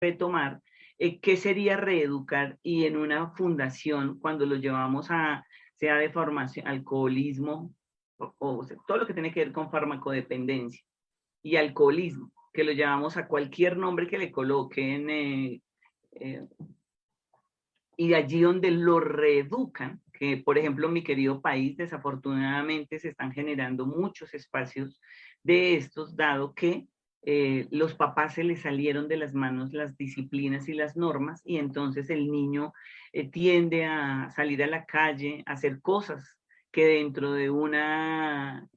retomar qué sería reeducar y en una fundación cuando lo llevamos a, sea de formación, alcoholismo o sea, todo lo que tiene que ver con farmacodependencia y alcoholismo, que lo llevamos a cualquier nombre que le coloquen eh, y allí donde lo reeducan, que por ejemplo en mi querido país desafortunadamente se están generando muchos espacios de estos, dado que los papás se les salieron de las manos las disciplinas y las normas y entonces el niño tiende a salir a la calle, a hacer cosas que dentro de una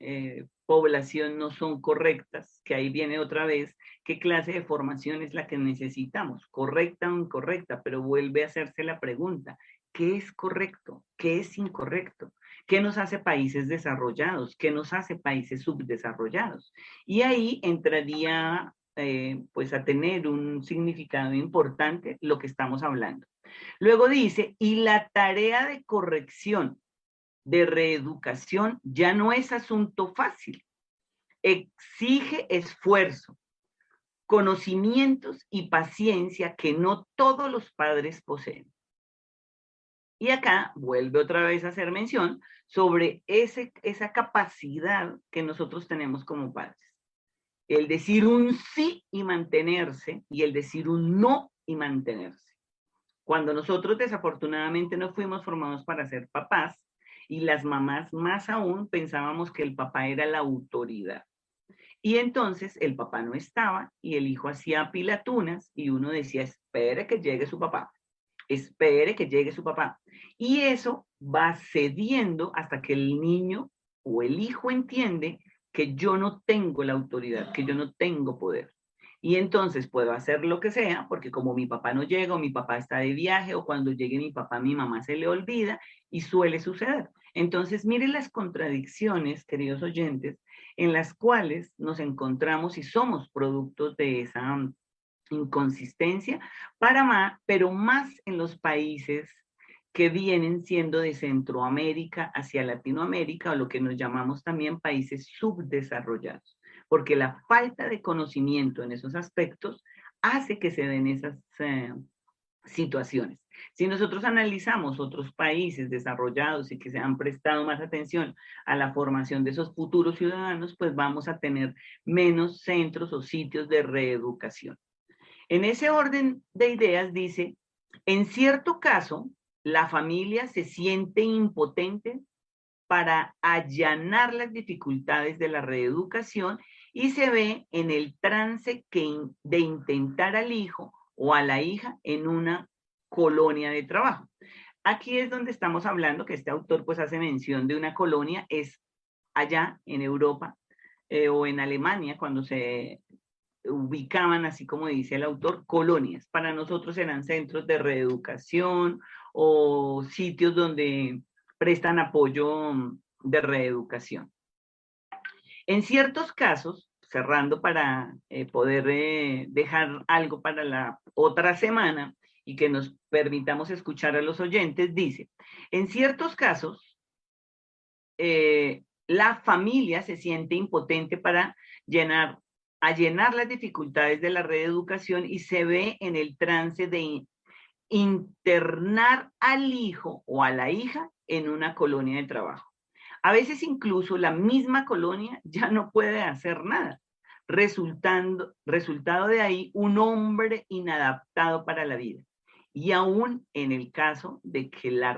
población no son correctas, que ahí viene otra vez qué clase de formación es la que necesitamos, correcta o incorrecta, pero vuelve a hacerse la pregunta, ¿qué es correcto? ¿Qué es incorrecto? ¿Qué nos hace países desarrollados? ¿Qué nos hace países subdesarrollados? Y ahí entraría pues a tener un significado importante lo que estamos hablando. Luego dice, y la tarea de corrección, de reeducación, ya no es asunto fácil, exige esfuerzo, conocimientos y paciencia que no todos los padres poseen. Y acá vuelve otra vez a hacer mención sobre esa capacidad que nosotros tenemos como padres. El decir un sí y mantenerse y el decir un no y mantenerse. Cuando nosotros desafortunadamente no fuimos formados para ser papás y las mamás más aún pensábamos que el papá era la autoridad. Y entonces el papá no estaba y el hijo hacía pilatunas y uno decía, espere que llegue su papá, espere que llegue su papá. Y eso va cediendo hasta que el niño o el hijo entiende que yo no tengo la autoridad, que yo no tengo poder. Y entonces puedo hacer lo que sea, porque como mi papá no llega o mi papá está de viaje o cuando llegue mi papá, mi mamá se le olvida y suele suceder. Entonces, miren las contradicciones, queridos oyentes, en las cuales nos encontramos y somos productos de esa inconsistencia, pero más en los países que vienen siendo de Centroamérica hacia Latinoamérica o lo que nos llamamos también países subdesarrollados, porque la falta de conocimiento en esos aspectos hace que se den esas situaciones. Si nosotros analizamos otros países desarrollados y que se han prestado más atención a la formación de esos futuros ciudadanos, pues vamos a tener menos centros o sitios de reeducación. En ese orden de ideas dice, en cierto caso, la familia se siente impotente para allanar las dificultades de la reeducación y se ve en el trance de intentar al hijo o a la hija en una colonia de trabajo. Aquí es donde estamos hablando que este autor pues hace mención de una colonia, es allá en Europa o en Alemania cuando se ubicaban, así como dice el autor, colonias. Para nosotros eran centros de reeducación o sitios donde prestan apoyo de reeducación. En ciertos casos, cerrando para poder dejar algo para la otra semana y que nos permitamos escuchar a los oyentes, dice, en ciertos casos, la familia se siente impotente para llenar las dificultades de la reeducación y se ve en el trance de internar al hijo o a la hija en una colonia de trabajo. A veces incluso la misma colonia ya no puede hacer nada, resultado de ahí un hombre inadaptado para la vida. Y aún en el caso de que la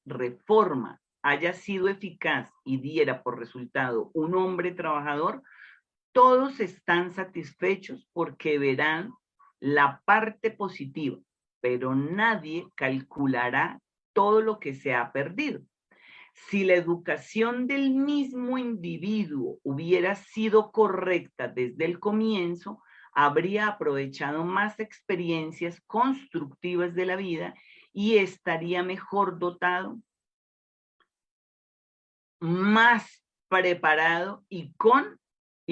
reforma haya sido eficaz y diera por resultado un hombre trabajador, todos están satisfechos porque verán la parte positiva, pero nadie calculará todo lo que se ha perdido. Si la educación del mismo individuo hubiera sido correcta desde el comienzo, habría aprovechado más experiencias constructivas de la vida y estaría mejor dotado, más preparado y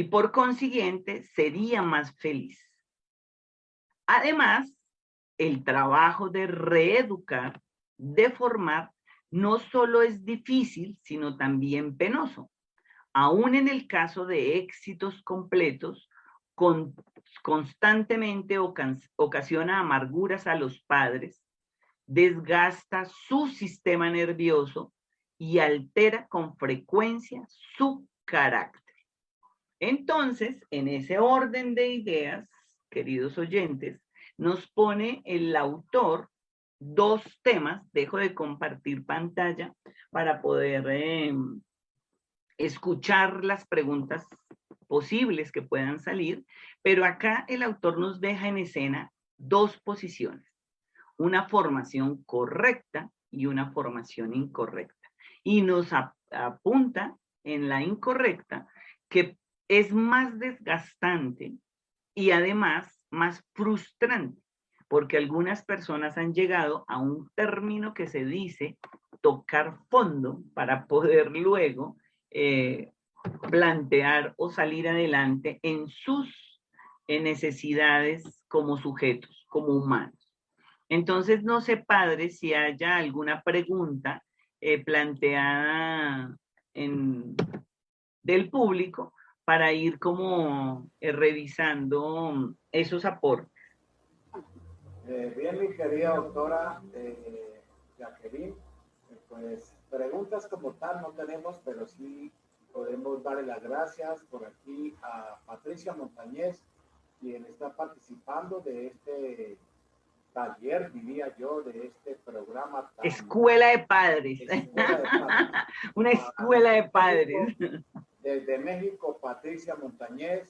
por consiguiente sería más feliz. Además, el trabajo de reeducar, de formar, no solo es difícil, sino también penoso. Aún en el caso de éxitos completos, con, constantemente ocasiona amarguras a los padres, desgasta su sistema nervioso y altera con frecuencia su carácter. Entonces, en ese orden de ideas, queridos oyentes, nos pone el autor dos temas. Dejo de compartir pantalla para poder escuchar las preguntas posibles que puedan salir, pero acá el autor nos deja en escena dos posiciones: una formación correcta y una formación incorrecta. Y nos apunta en la incorrecta que es más desgastante y además más frustrante, porque algunas personas han llegado a un término que se dice tocar fondo para poder luego plantear o salir adelante en sus necesidades como sujetos, como humanos. Entonces, no sé, padre, si haya alguna pregunta planteada del público para ir como revisando esos aportes. Bien, mi querida doctora Jacqueline, pues preguntas como tal no tenemos, pero sí podemos darle las gracias por aquí a Patricia Montañez, quien está participando de este taller, diría yo, de este programa tan... Escuela de padres. Escuela de padres. Una escuela de padres. Desde México, Patricia Montañez.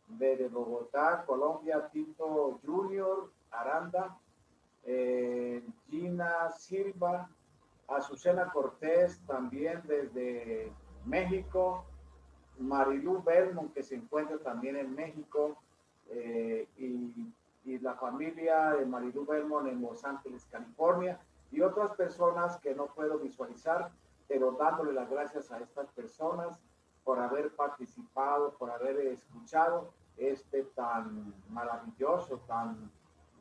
Desde Bogotá, Colombia, Tito Junior, Aranda, Gina Silva, Azucena Cortés, también desde México, Marilu Belmont, que se encuentra también en México, y la familia de Marilu Belmont en Los Ángeles, California, y otras personas que no puedo visualizar, pero dándole las gracias a estas personas por haber participado, por haber escuchado este tan maravilloso, tan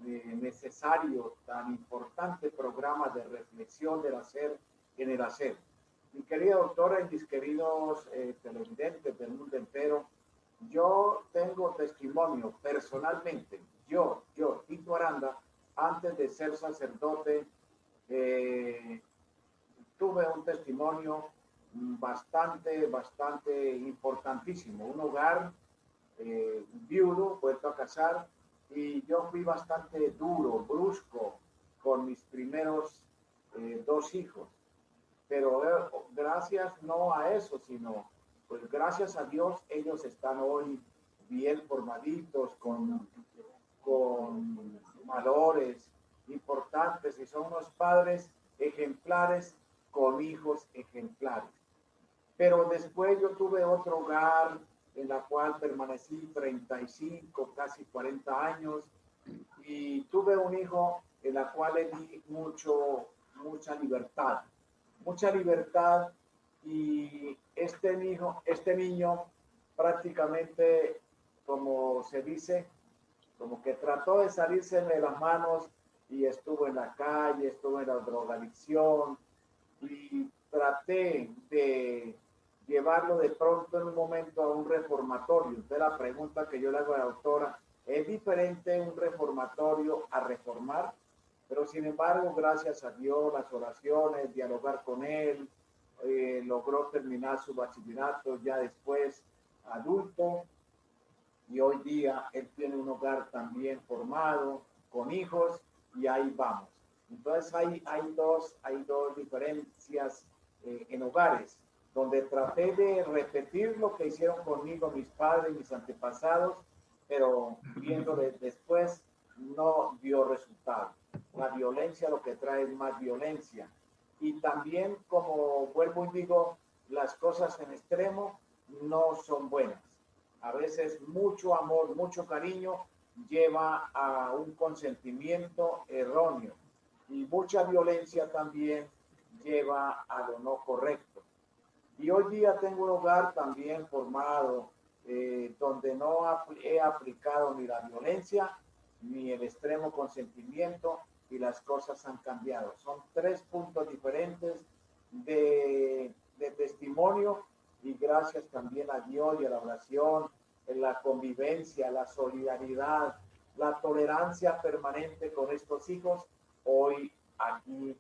necesario, tan importante programa de reflexión del hacer en el hacer. Mi querida doctora y mis queridos televidentes del mundo entero, yo tengo testimonio personalmente, yo, Tito Aranda, antes de ser sacerdote, tuve un testimonio bastante importantísimo, un hogar viudo, vuelto a casar, y yo fui bastante duro, brusco con mis primeros dos hijos. Pero gracias no a eso, sino pues gracias a Dios ellos están hoy bien formaditos, con valores importantes y son unos padres ejemplares con hijos ejemplares. Pero después yo tuve otro hogar en la cual permanecí 35, casi 40 años, y tuve un hijo en la cual le di mucha libertad, y este niño prácticamente, como se dice, como que trató de salirse de las manos y estuvo en la calle, estuvo en la drogadicción, y traté de llevarlo de pronto en un momento a un reformatorio. Entonces la pregunta que yo le hago a la doctora, ¿es diferente un reformatorio a reformar? Pero sin embargo, gracias a Dios, las oraciones, dialogar con él, logró terminar su bachillerato ya después adulto, y hoy día él tiene un hogar también formado, con hijos, y ahí vamos. Entonces hay dos diferencias en hogares, donde traté de repetir lo que hicieron conmigo mis padres, mis antepasados, pero viéndole después no dio resultado. La violencia lo que trae es más violencia. Y también, como vuelvo y digo, las cosas en extremo no son buenas. A veces mucho amor, mucho cariño lleva a un consentimiento erróneo, y mucha violencia también lleva a lo no correcto. Y hoy día tengo un hogar también formado, donde no he aplicado ni la violencia ni el extremo consentimiento, y las cosas han cambiado. Son 3 puntos diferentes de testimonio, y gracias también a Dios y a la oración, la convivencia, la solidaridad, la tolerancia permanente con estos hijos. Hoy aquí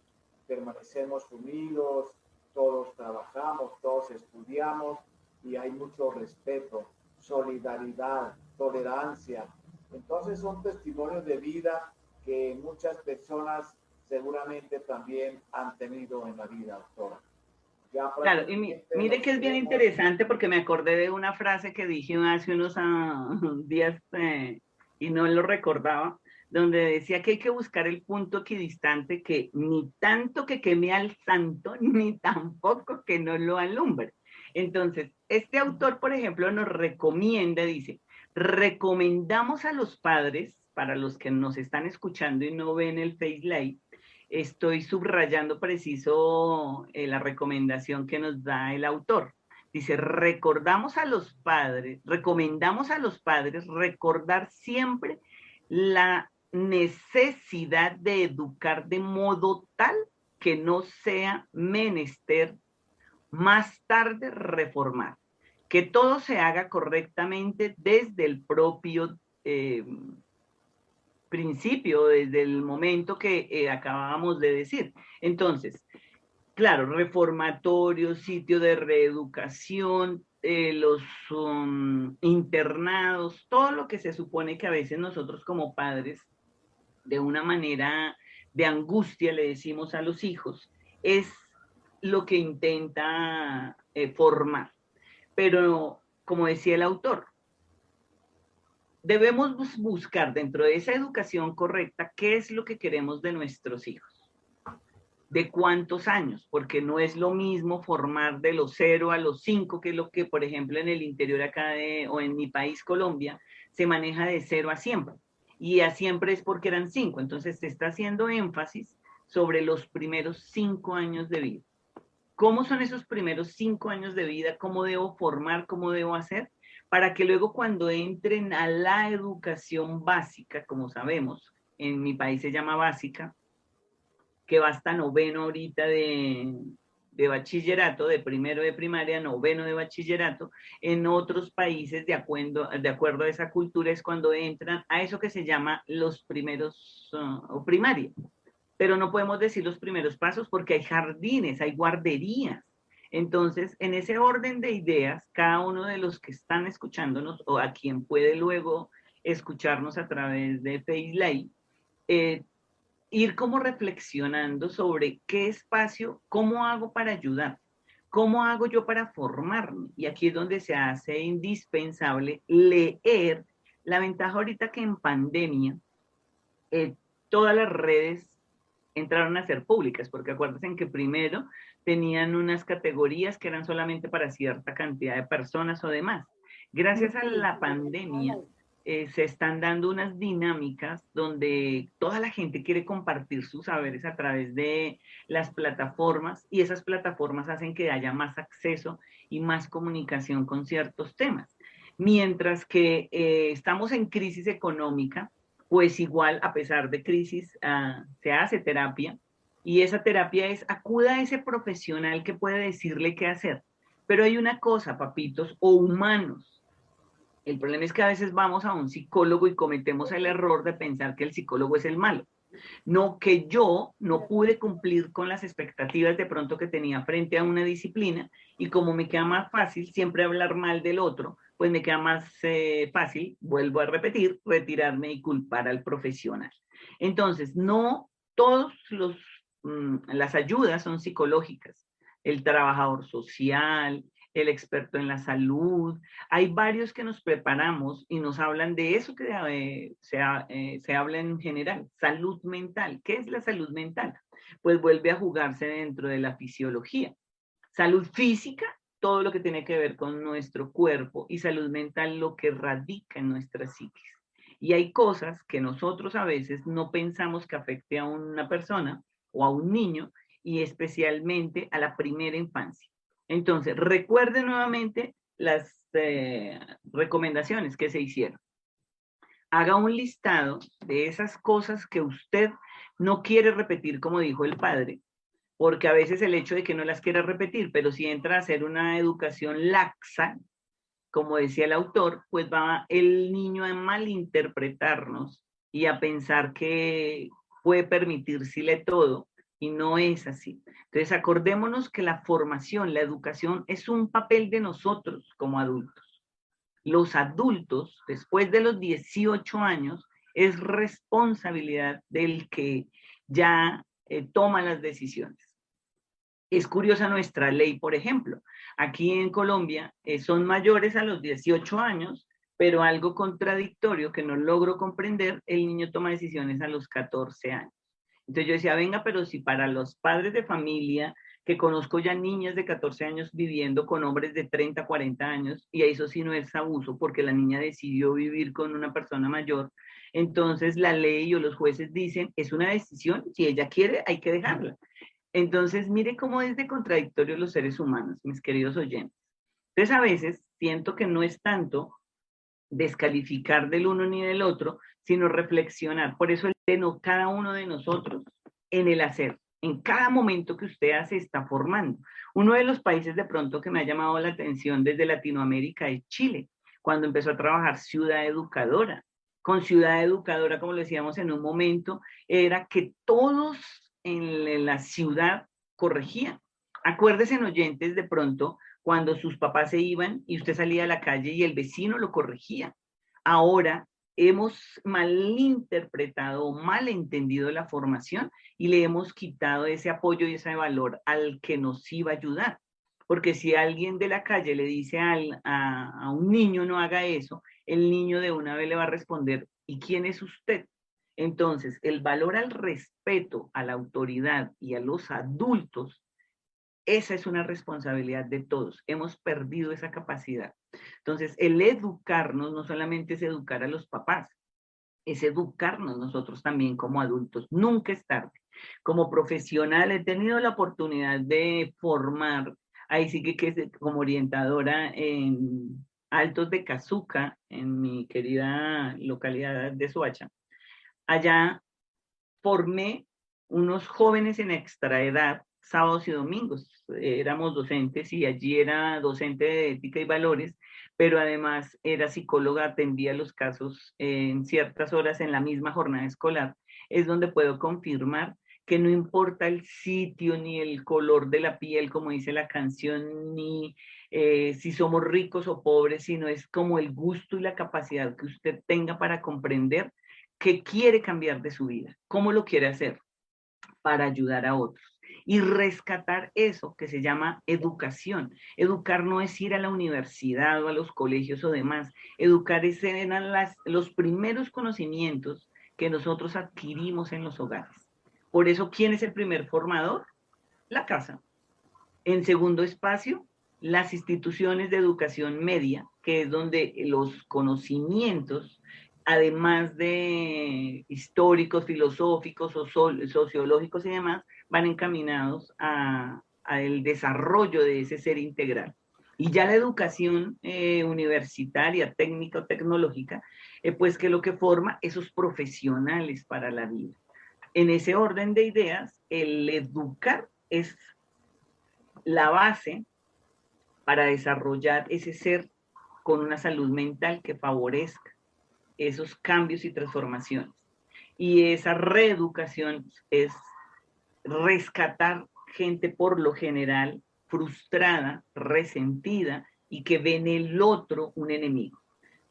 permanecemos unidos, todos trabajamos, todos estudiamos y hay mucho respeto, solidaridad, tolerancia. Entonces son testimonios de vida que muchas personas seguramente también han tenido en la vida, doctora. Ya Claro, y mire que es bien tenemos... interesante porque me acordé de una frase que dije hace unos días y no lo recordaba, donde decía que hay que buscar el punto equidistante que ni tanto que queme al santo, ni tampoco que no lo alumbre. Entonces, este autor, por ejemplo, nos recomienda, dice, recomendamos a los padres, para los que nos están escuchando y no ven el Face Live, estoy subrayando preciso la recomendación que nos da el autor. Dice, recordamos a los padres, recomendamos a los padres recordar siempre la necesidad de educar de modo tal que no sea menester más tarde reformar, que todo se haga correctamente desde el propio principio, desde el momento que acabábamos de decir. Entonces, claro, reformatorios, sitio de reeducación, los internados, todo lo que se supone que a veces nosotros como padres, de una manera de angustia, le decimos a los hijos, es lo que intenta formar. Pero, como decía el autor, debemos buscar dentro de esa educación correcta qué es lo que queremos de nuestros hijos, de cuántos años, porque no es lo mismo formar de los 0 a los 5, que es lo que, por ejemplo, en el interior acá o en mi país, Colombia, se maneja de 0 a siempre. Y a siempre es porque eran 5. Entonces se está haciendo énfasis sobre los primeros 5 años de vida. ¿Cómo son esos primeros 5 años de vida? ¿Cómo debo formar? ¿Cómo debo hacer? Para que luego cuando entren a la educación básica, como sabemos, en mi país se llama básica, que va hasta noveno ahorita de bachillerato, de primero de primaria, noveno de bachillerato. En otros países, de acuerdo a esa cultura, es cuando entran a eso que se llama los primeros, o primaria. Pero no podemos decir los primeros pasos porque hay jardines, hay guarderías. Entonces, en ese orden de ideas, cada uno de los que están escuchándonos o a quien puede luego escucharnos a través de FaceLive, ir como reflexionando sobre qué espacio, cómo hago para ayudar, cómo hago yo para formarme. Y aquí es donde se hace indispensable leer. La ventaja ahorita que en pandemia todas las redes entraron a ser públicas, porque acuérdense que primero tenían unas categorías que eran solamente para cierta cantidad de personas o demás. Gracias a la pandemia se están dando unas dinámicas donde toda la gente quiere compartir sus saberes a través de las plataformas y esas plataformas hacen que haya más acceso y más comunicación con ciertos temas. Mientras que estamos en crisis económica, pues igual, a pesar de crisis, se hace terapia, y esa terapia es acuda a ese profesional que puede decirle qué hacer. Pero hay una cosa, papitos, o humanos. El problema es que a veces vamos a un psicólogo y cometemos el error de pensar que el psicólogo es el malo. No, que yo no pude cumplir con las expectativas de pronto que tenía frente a una disciplina, y como me queda más fácil siempre hablar mal del otro, pues me queda más fácil, vuelvo a repetir, retirarme y culpar al profesional. Entonces, no todos las ayudas son psicológicas. El trabajador social, el experto en la salud, hay varios que nos preparamos y nos hablan de eso que se habla en general, salud mental. ¿Qué es la salud mental? Pues vuelve a jugarse dentro de la fisiología. Salud física, todo lo que tiene que ver con nuestro cuerpo, y salud mental, lo que radica en nuestra psiquis. Y hay cosas que nosotros a veces no pensamos que afecte a una persona o a un niño, y especialmente a la primera infancia. Entonces, recuerde nuevamente las recomendaciones que se hicieron. Haga un listado de esas cosas que usted no quiere repetir, como dijo el padre, porque a veces el hecho de que no las quiera repetir, pero si entra a hacer una educación laxa, como decía el autor, pues va el niño a malinterpretarnos y a pensar que puede permitírsele todo, y no es así. Entonces, acordémonos que la formación, la educación es un papel de nosotros como adultos. Los adultos, después de los 18 años, es responsabilidad del que ya toma las decisiones. Es curiosa nuestra ley, por ejemplo. Aquí en Colombia son mayores a los 18 años, pero algo contradictorio que no logro comprender, el niño toma decisiones a los 14 años. Entonces yo decía, venga, pero si para los padres de familia, que conozco ya niñas de 14 años viviendo con hombres de 30, 40 años, y eso sí no es abuso, porque la niña decidió vivir con una persona mayor, entonces la ley o los jueces dicen, es una decisión, si ella quiere, hay que dejarla. Entonces, mire cómo es de contradictorio los seres humanos, mis queridos oyentes. Entonces, a veces siento que no es tanto descalificar del uno ni del otro, sino reflexionar. Por eso el pleno, cada uno de nosotros en el hacer, en cada momento que usted hace, está formando. Uno de los países de pronto que me ha llamado la atención desde Latinoamérica es Chile, cuando empezó a trabajar Ciudad Educadora. Con Ciudad Educadora, como lo decíamos en un momento, era que todos en la ciudad corregían. Acuérdense, oyentes, de pronto, cuando sus papás se iban y usted salía a la calle y el vecino lo corregía. Ahora hemos malinterpretado, malentendido la formación y le hemos quitado ese apoyo y ese valor al que nos iba a ayudar. Porque si alguien de la calle le dice a un niño no haga eso, el niño de una vez le va a responder, ¿y quién es usted? Entonces, el valor al respeto, a la autoridad y a los adultos, esa es una responsabilidad de todos. Hemos perdido esa capacidad. Entonces, el educarnos no solamente es educar a los papás, es educarnos nosotros también como adultos. Nunca es tarde. Como profesional he tenido la oportunidad de formar, ahí sí que es como orientadora en Altos de Cazuca, en mi querida localidad de Soacha. Allá formé unos jóvenes en extraedad sábados y domingos. Éramos docentes y allí era docente de ética y valores, pero además era psicóloga, atendía los casos en ciertas horas en la misma jornada escolar. Es donde puedo confirmar que no importa el sitio ni el color de la piel, como dice la canción, ni si somos ricos o pobres, sino es como el gusto y la capacidad que usted tenga para comprender qué quiere cambiar de su vida, cómo lo quiere hacer para ayudar a otros y rescatar eso que se llama educación. Educar no es ir a la universidad o a los colegios o demás. Educar es eran los primeros conocimientos que nosotros adquirimos en los hogares. Por eso, ¿quién es el primer formador? La casa. En segundo espacio, las instituciones de educación media, que es donde los conocimientos, además de históricos, filosóficos o sociológicos y demás, van encaminados a el desarrollo de ese ser integral. Y ya la educación universitaria, técnica o tecnológica, pues que lo que forma esos profesionales para la vida. En ese orden de ideas, el educar es la base para desarrollar ese ser con una salud mental que favorezca esos cambios y transformaciones. Y esa reeducación es rescatar gente por lo general frustrada, resentida y que ve en el otro un enemigo.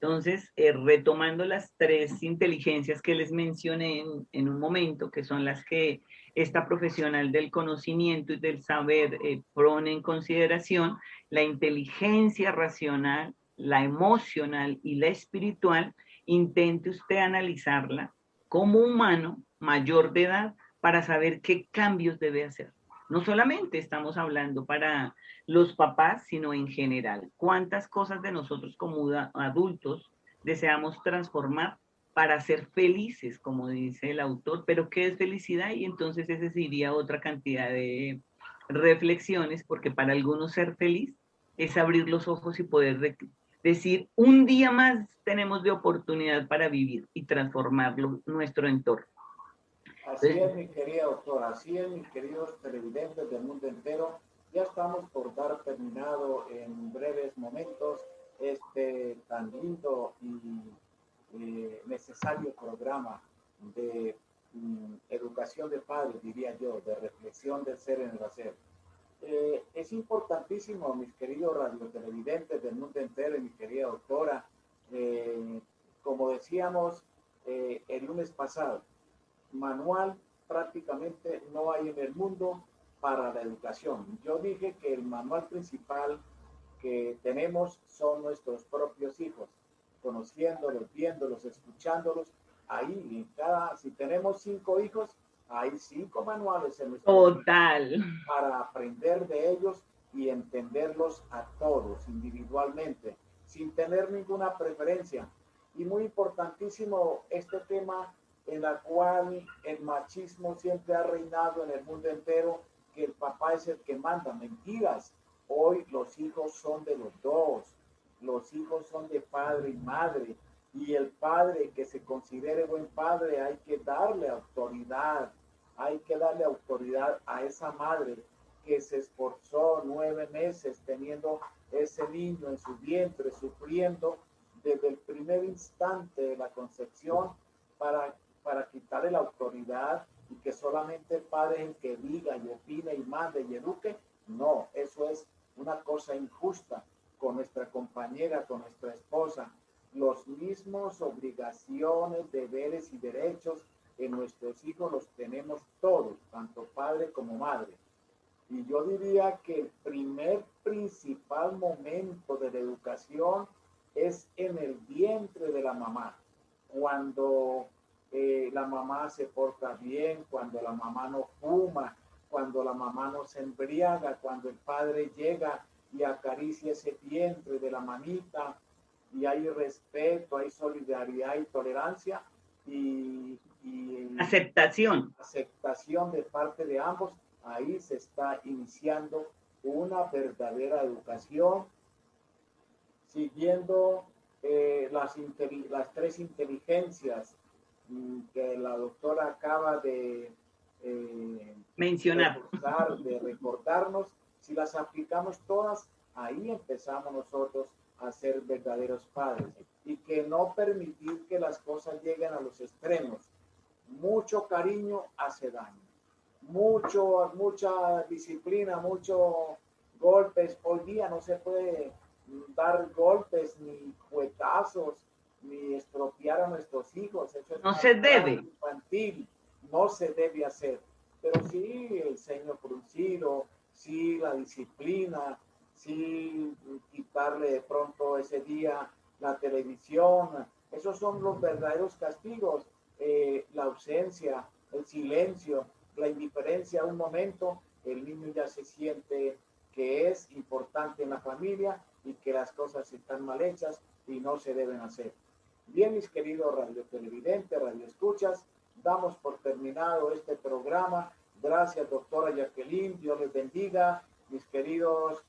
Entonces, retomando las tres inteligencias que les mencioné en un momento, que son las que esta profesional del conocimiento y del saber pone en consideración, la inteligencia racional, la emocional y la espiritual, intente usted analizarla como humano mayor de edad para saber qué cambios debe hacer. No solamente estamos hablando para los papás, sino en general. ¿Cuántas cosas de nosotros como adultos deseamos transformar para ser felices, como dice el autor? Pero ¿qué es felicidad? Y entonces ese sería otra cantidad de reflexiones, porque para algunos ser feliz es abrir los ojos y poder decir, un día más tenemos de oportunidad para vivir y transformar nuestro entorno. Así es, mi querida doctora, así es, mis queridos televidentes del mundo entero. Ya estamos por dar terminado en breves momentos este tan lindo y necesario programa de educación de padres, diría yo, de reflexión del ser en el hacer. Es importantísimo, mis queridos radiotelevidentes del mundo entero y mi querida doctora, como decíamos el lunes pasado, manual prácticamente no hay en el mundo para la educación. Yo dije que el manual principal que tenemos son nuestros propios hijos, conociéndolos, viéndolos, escuchándolos. Ahí, en cada, si tenemos 5 hijos, hay 5 manuales en nuestro Total. para aprender de ellos y entenderlos a todos individualmente, sin tener ninguna preferencia. Y muy importantísimo este tema en la cual el machismo siempre ha reinado en el mundo entero, que el papá es el que manda. Mentiras. Hoy los hijos son de los dos. Los hijos son de padre y madre. Y el padre que se considere buen padre hay que darle autoridad. Hay que darle autoridad a esa madre que se esforzó 9 meses teniendo ese niño en su vientre, sufriendo desde el primer instante de la concepción para quitarle la autoridad y que solamente el padre es el que diga y opine y mande y eduque. No, eso es una cosa injusta con nuestra compañera, con nuestra esposa. Los mismos obligaciones, deberes y derechos en nuestros hijos los tenemos todos, tanto padre como madre. Y yo diría que el primer principal momento de la educación es en el vientre de la mamá, cuando la mamá se porta bien, cuando la mamá no fuma, cuando la mamá no se embriaga, cuando el padre llega y acaricia ese vientre de la mamita y hay respeto, hay solidaridad y tolerancia y aceptación de parte de ambos. Ahí se está iniciando una verdadera educación siguiendo las 3 inteligencias que la doctora acaba de mencionar, de recordarnos. Si las aplicamos todas, ahí empezamos nosotros a ser verdaderos padres y que no permitir que las cosas lleguen a los extremos. Mucho cariño hace daño, mucha disciplina, muchos golpes. Hoy día no se puede dar golpes ni cuetazos ni estropear a nuestros hijos. Eso es no se debe. Infantil, no se debe hacer. Pero sí el ceño fruncido, sí la disciplina, sí quitarle de pronto ese día la televisión. Esos son los verdaderos castigos. La ausencia, el silencio, la indiferencia a un momento, el niño ya se siente que es importante en la familia y que las cosas están mal hechas y no se deben hacer. Bien, mis queridos radiotelevidentes, radioescuchas, damos por terminado este programa. Gracias, doctora Jacqueline. Dios les bendiga. Mis queridos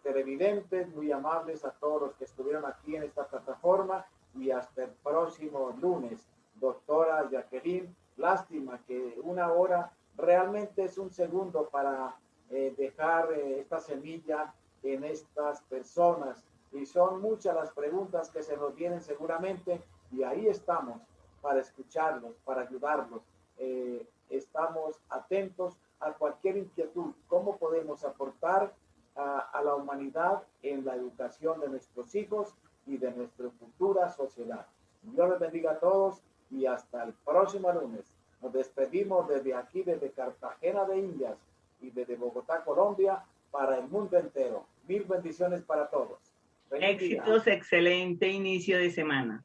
televidentes, muy amables a todos los que estuvieron aquí en esta plataforma y hasta el próximo lunes. Doctora Jacqueline, lástima que 1 hora realmente es un segundo para dejar esta semilla en estas personas y son muchas las preguntas que se nos vienen seguramente y ahí estamos para escucharlos, para ayudarlos. Estamos atentos a cualquier inquietud, cómo podemos aportar a la humanidad en la educación de nuestros hijos y de nuestra futura sociedad. Dios les bendiga a todos y hasta el próximo lunes. Nos despedimos desde aquí, desde Cartagena de Indias y desde Bogotá, Colombia, para el mundo entero. Mil bendiciones para todos. Éxitos, excelente inicio de semana.